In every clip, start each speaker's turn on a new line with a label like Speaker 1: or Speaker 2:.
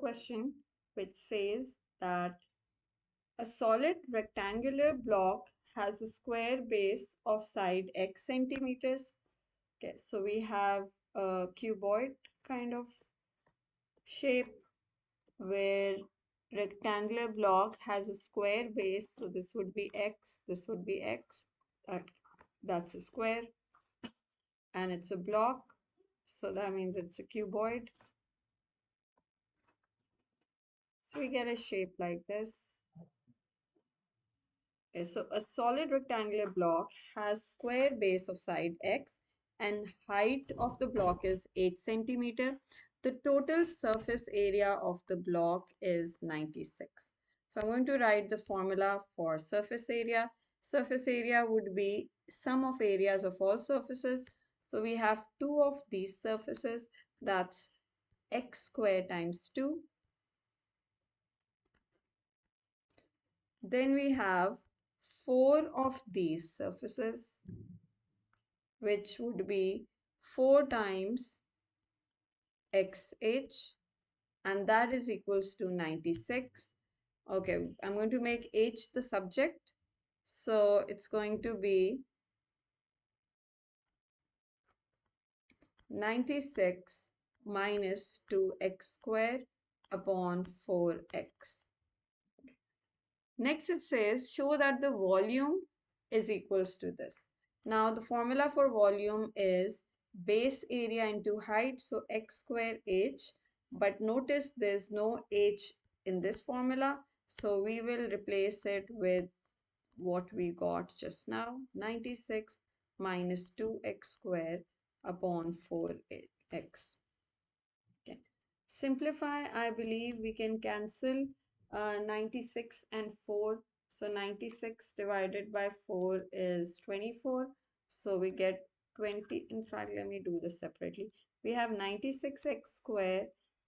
Speaker 1: question which says that a solid rectangular block has a square base of side x centimeters. Okay, so we have a cuboid kind of shape where rectangular block has a square base. So this would be x, this would be x. That, that's a square, and it's a block. So that means it's a cuboid. So we get a shape like this. Okay, so a solid rectangular block has square base of side x and height of the block is 8 centimeter. The total surface area of the block is 96. So I'm going to write the formula for surface area. Surface area would be sum of areas of all surfaces. So we have two of these surfaces, that's x square times 2. Then we have 4 of these surfaces, which would be 4 times xh, and that is equals to 96. Okay, I'm going to make h the subject. So it's going to be 96 minus 2x squared upon 4x. Next it says show that the volume is equals to this. Now the formula for volume is base area into height, so x square h, but notice there's no h in this formula, so we will replace it with what we got just now, 96 minus 2x square upon 4x. Okay. Simplify, I believe we can cancel 96 and 4. So 96 divided by 4 is 24. So we get 20. In fact, let me do this separately. We have 96x square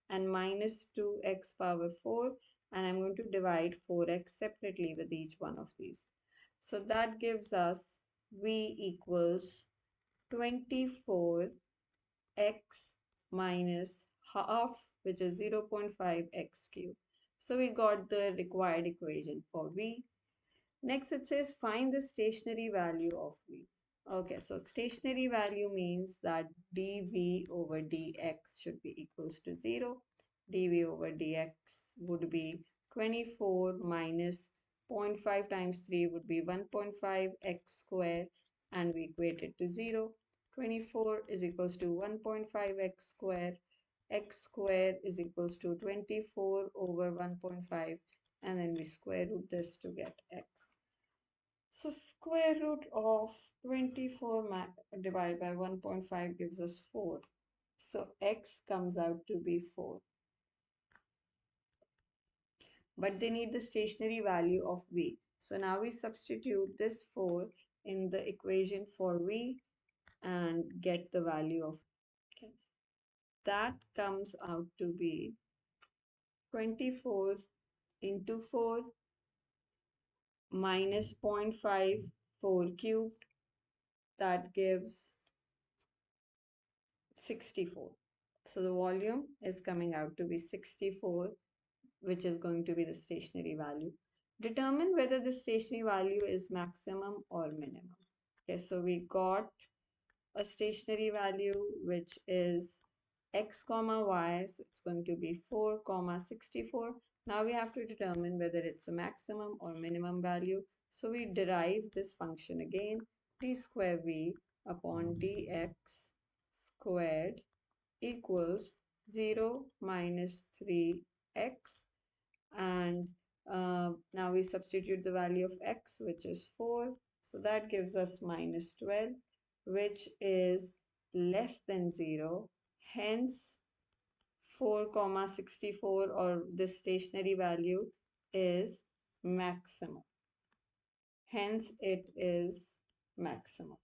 Speaker 1: and minus 2x power 4. And I'm going to divide 4x separately with each one of these. So that gives us v equals 24 x minus half, which is 0.5 x cubed. So we got the required equation for v. Next it says find the stationary value of v. Okay, so stationary value means that dv over dx should be equals to 0. dv over dx would be 24 minus 0.5 times 3 would be 1.5 x square, and we equate it to 0. 24 is equals to 1.5 x square is equals to 24 over 1.5, and then we square root this to get x. So square root of 24 divided by 1.5 gives us 4. So x comes out to be 4. But they need the stationary value of v. So now we substitute this 4 in the equation for v and get the value of. Okay. That comes out to be 24 into 4 minus 0.5, 4 cubed. That gives 64. So the volume is coming out to be 64, which is going to be the stationary value. Determine whether the stationary value is maximum or minimum. Okay, so we got a stationary value which is x comma y, so it's going to be 4 comma 64. Now we have to determine whether it's a maximum or minimum value. So we derive this function again, d square v upon dx squared equals 0 minus 3x, and now we substitute the value of x, which is 4. So that gives us minus 12, which is less than 0. Hence 4 comma 64, or this stationary value, is maximum. Hence it is maximum.